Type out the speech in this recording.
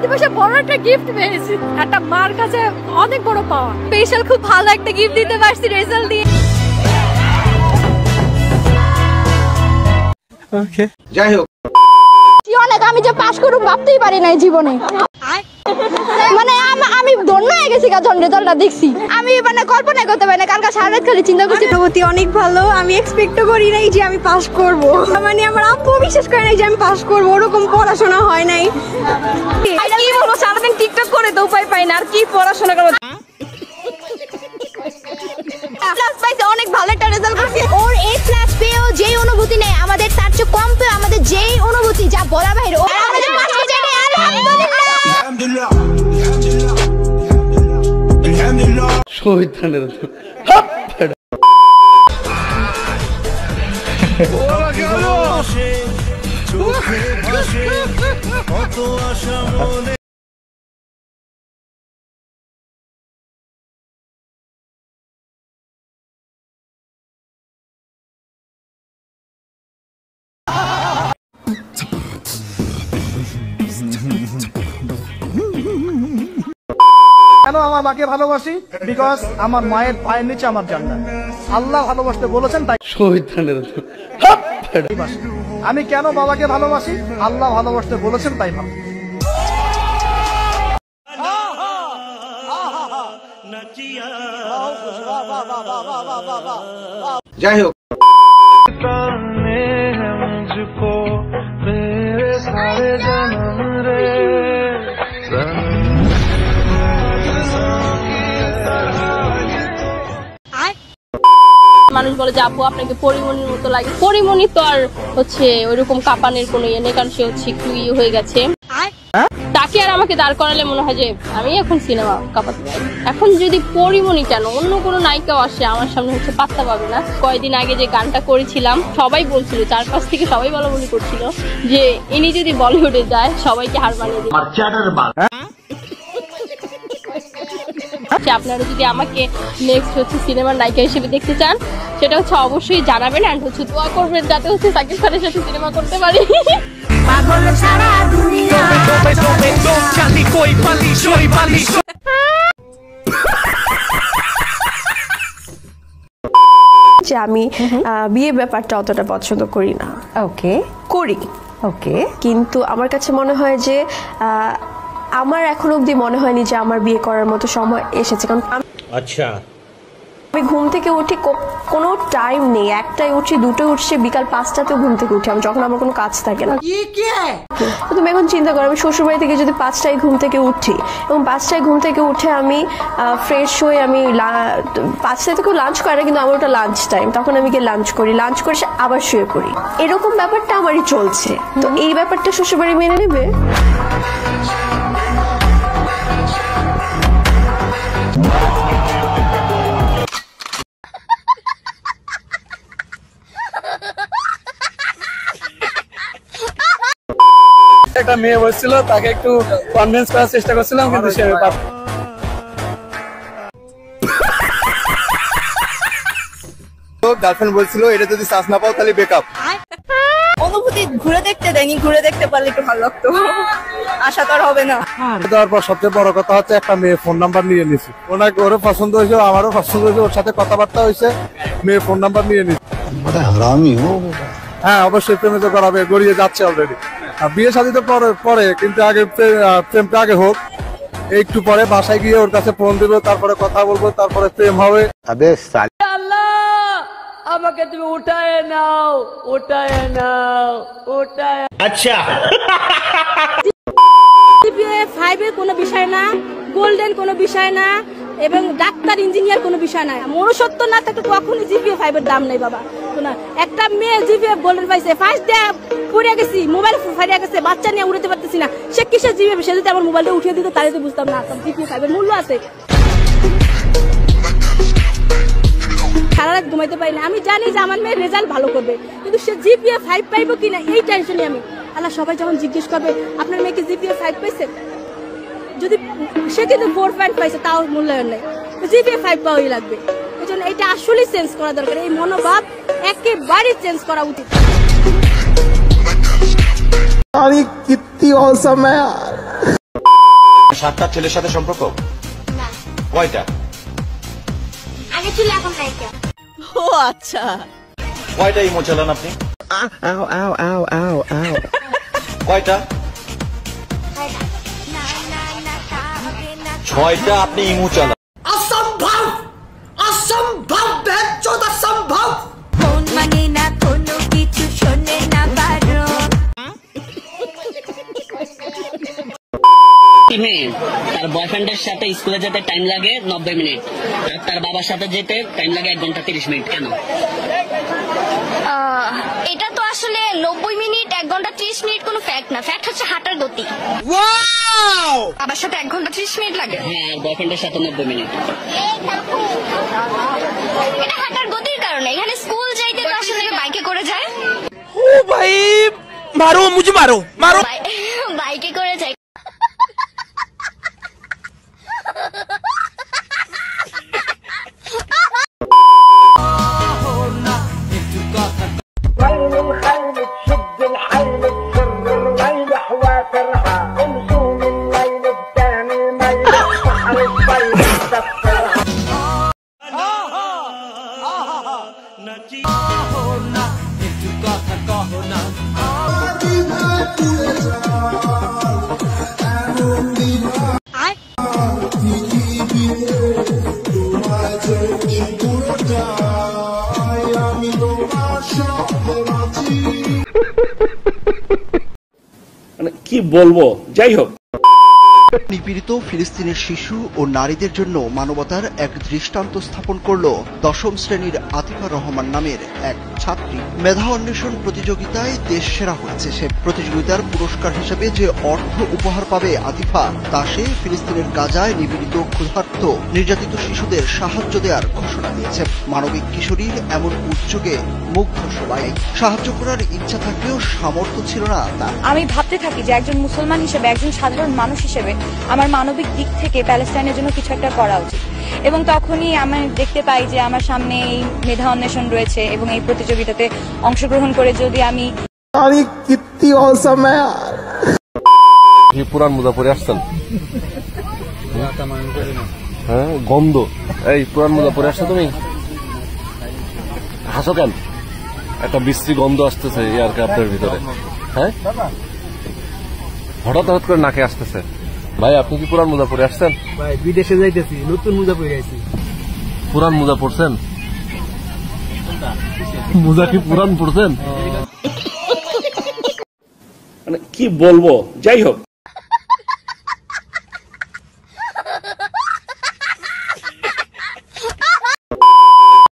দিবসে বড় একটা গিফট পেয়েছি, একটা মার কাছে অনেক বড় পাওয়া। স্পেশাল খুব ভালো একটা গিফট দিতে পারছি রেজাল্ট দিয়ে। ওকে, যাই হোক, অনেক আমি যে পাস করব ভাবতেই পারি নাই জীবনে। মানে আমি ধন্য হয়ে গেছি যখন রেজাল্টটা দেখছি। আমি মানে কল্পনা করতে পারি না, কালকে সারা রাত খালি চিন্তা করছি। অনুভূতি অনেক ভালো, আমি এক্সপেক্টও করি নাই যে আমি পাস করব। মানে আমার আব্বু বিশ্বাস করে নাই যে আমি পাস করব, ওরকম পড়াশোনা হয় নাই। কি বলবো, সারাদিন টিকটক করে তো উপায় পাই না, আর কি পড়াশোনা করবো। অনেক ভালো একটা রেজাল্ট করছি। ওর A+ পেয়েও যেই অনুভূতি নেই আমাদের, তার চেয়ে কম পেয়ে আমাদের যেই অনুভূতি, যা বলা বাইরে। কেন আমার মাকে ভালোবাসি? বিকজ আমার মায়ের পায়ের নিচে আমার জান্নাত। আল্লাহ ভালোবাসতে বলেছেন তাই আমি কেন বাবাকে ভালোবাসি? আল্লাহ ভালোবাসতে বলেছেন তাই ভালো। যাই হোক, মানুষ বলে যে আপু আপনাকে পরিমণির মতো লাগে। পরিমণি তো আর হচ্ছে ওইরকম কাঁপানের কোনো ইয়ে নেই, কারণ সে হচ্ছে একটু ইয়ে হয়ে গেছে। তাকে আর আমাকে দাঁড় করালে মনে হয় যে আমি এখন সিনেমা কাঁপাতে পারি। এখন যদি পরিমণি কেন অন্য কোনো নায়িকাও আসে আমার সামনে, হচ্ছে পাত্তা পাবে না। কয়েকদিন আগে যে গানটা করেছিলাম সবাই বলছিল, চারপাশ থেকে সবাই বলাবলি করছিল যে ইনি যদি বলিউডে যায় সবাইকে হার মানিয়ে দিবে। আপনারা যদি আমাকে নেক্সট হচ্ছে সিনেমার নায়িকা হিসেবে দেখতে চান, সেটা হচ্ছে অবশ্যই জানাবেন, এন্ড হচ্ছে দোয়া করবেন যাতে হচ্ছে সাকিব খানের সাথে সিনেমা করতে পারি। যে আমি বিয়ে ব্যাপারটা অতটা পছন্দ করি না। ওকে, করি, ওকে, কিন্তু আমার কাছে মনে হয় যে আমার এখন অবধি মনে হয়নি যে আমার বিয়ে করার মতো সময় এসেছে। কারণ আচ্ছা, আমি ঘুম থেকে উঠি, কোনো টাইম নেই, একটাই উঠছি, দুটোই উঠছি, বিকাল 5টাতেও ঘুম থেকে উঠি আমি, যখন আমার কোনো কাজ থাকে না। তুমি এখন চিন্তা করো, আমি শ্বশুরবাড়ি থেকে যদি 5টায় ঘুম থেকে উঠি এবং 5টায় ঘুম থেকে উঠে আমি ফ্রেশ হয়ে আমি 5টায় থেকেও লাঞ্চ করে না, কিন্তু আমার ওটা লাঞ্চ টাইম, তখন আমি গিয়ে লাঞ্চ করি, লাঞ্চ করে আবার শুয়ে পড়ি, এরকম ব্যাপারটা আমারই চলছে। তো এই ব্যাপারটা শ্বশুরবাড়ি মেনে নেবে? একটা মেয়ে বলছিল, তাকে একটু কনভিন্স করার চেষ্টা করছিলাম, কিন্তু সে গার্লফ্রেন্ড বলছিল এটা যদি চান্স না পাও তাহলে ব্রেকআপ। অনুভূতি ঘুরে দেখতে দেয়নি, ঘুরে দেখতে পারলে একটু ভালো লাগতো, আশা তো আর হবে না। তারপর সবচেয়ে বড় কথা হচ্ছে একটা মেয়ে ফোন নাম্বার নিয়ে নিছি, ওনাকে ওরও পছন্দ হয়েছে, আমারও পছন্দ হয়েছে, ওর সাথে কথাবার্তা হয়েছে, মেয়ে ফোন নাম্বার নিয়ে নিছি। হ্যাঁ, অবশ্যই প্রেমে তো করাবে, গড়িয়ে যাচ্ছে অলরেডি। বিয়ে শাদী তো পরে, কিন্তু আগে প্রেমটা আগে হোক, একটু পরে বাসায় গিয়ে ওর কাছে ফোন দিব, তারপরে কথা বলবো, তারপরে প্রেম হবে। আল্লাহ আমাকে তুমি উঠায় নাও, উঠায় নাও, উঠায়। আচ্ছা, জিপিএ 5 এর কোনো বিষয় না, গোল্ডেন কোনো বিষয় না, এবং ডাক্তার ইঞ্জিনিয়ার কোনো বিষয় না। মনুষ্যত্ব না থাকলে কখনই জিপিএ 5 এর দাম নেই বাবা। একটা মেয়ে জিপিএ গোল্ডেন পাইছে, ফার্স্ট ডে পড়ে গেছি, মোবাইল ফারিয়ে গেছে, বাচ্চা নিয়ে উড়াতে পারতেছি না, সে কিসের জিপিএ? সে যদি আমার মোবাইলটা উঠিয়ে দিত তাহলে তো বুঝতাম না জিপিএ 5 এর মূল্য আছে। সারা রাত ঘুমাইতে পারি না, আমি জানি যে আমার মেয়ের রেজাল্ট ভালো করবে, কিন্তু সে জিপিএ 5 পাইবো কিনা এই টেনশনে আমি। আল্লাহ, সবাই যখন জিজ্ঞেস করবে আপনার মেয়ে কি জিপিএ 5 পাইছে, যদি সে কিন্তু 4 পাইছে তাও মূল্যায়ন নেই, জিপিএ 5 পাওয়াই লাগবে। এই জন্য এটা আসলে চেঞ্জ করা দরকার, এই মনোভাব একেবারে চেঞ্জ করা উচিত। कितनी औसम है यार। 7টা ছেলের সাথে সম্পর্ক না কয়টা? আগে ছিল এখন নাই কেন ও আচ্ছা, কয়টা ইমো চালান আপনি? কয়টা? 6টা আপনি ইমো চালান। ফোন মানে না কোনো কিছু শোনে না বারো মেয়ে তার বয়ফ্রেন্ডের সাথে স্কুলে যেতে টাইম লাগে 90 মিনিট, আর তার বাবার সাথে যেতে টাইম লাগে 1 ঘন্টা 30 মিনিট। কেন? এটা তো আসলে 90 মিনিট 1 ঘন্টা 30 মিনিট কোনো ফ্যাক্ট না, ফ্যাক্ট হচ্ছে হাঁটার গতি। বাবার সাথে 1 ঘন্টা 30 মিনিট লাগে। হ্যাঁ, আর বয়ফ্রেন্ডের সাথে 90 মিনিট। এটা হাঁটার গতির কারণে। এখানে স্কুল যাইতে তো আসলে বাইকে করে যায়। ओ भाई मारो मुझे मारो मारो বাইকে করে যায়। মানে কি বলবো, যাই হোক। নিপীড়িত ফিলিস্তিনের শিশু ও নারীদের জন্য মানবতার এক দৃষ্টান্ত স্থাপন করল 10ম শ্রেণীর আতিফা রহমান নামের এক ছাত্রী। মেধা অন্বেষণ প্রতিযোগিতায় দেশ সেরা হয়েছে সে। প্রতিযোগিতার পুরস্কার হিসেবে যে অর্থ উপহার পাবে আতিফা, তা সে ফিলিস্তিনের গাজায় নিপীড়িত ক্ষুধার্ত নির্যাতিত শিশুদের সাহায্য দেওয়ার ঘোষণা দিয়েছে। মানবিক কিশোরীর এমন উদ্যোগে মুগ্ধ সবাই। সাহায্য করার ইচ্ছা থাকলেও সামর্থ্য ছিল না তার। আমি ভাবতে থাকি যে একজন মুসলমান হিসেবে, একজন সাধারণ মানুষ হিসেবে আমার মানবিক দিক থেকে প্যালেস্টাইনের জন্য কিছু একটা করা উচিত। এবং তখনই আমি দেখতে পাই যে আমার সামনে এই মেধা অন্বেষণ রয়েছে এবং এই প্রতিযোগিতাতে অংশগ্রহণ করে যদি আমি পুরান মুজা পরে আসছেন? হ্যাঁ, গন্ধ। এই পুরান মুজা পরে আসছো তুমি? হাসো কেন? একটা বিশ্রী গন্ধ আসতেছে এয়ার ক্রাফটের ভিতরে। হ্যাঁ, হঠাৎ হঠাৎ করে নাকে আসতেছে। ভাই, আপনি কি পুরান মোজা পরে আসছেন? ভাই বিদেশে যাইতেছি, নতুন মোজা পরে আইছি। পুরান মোজা পরছেন? মোজা কি পুরান পরছেন? মানে কি বলবো, যাই হোক।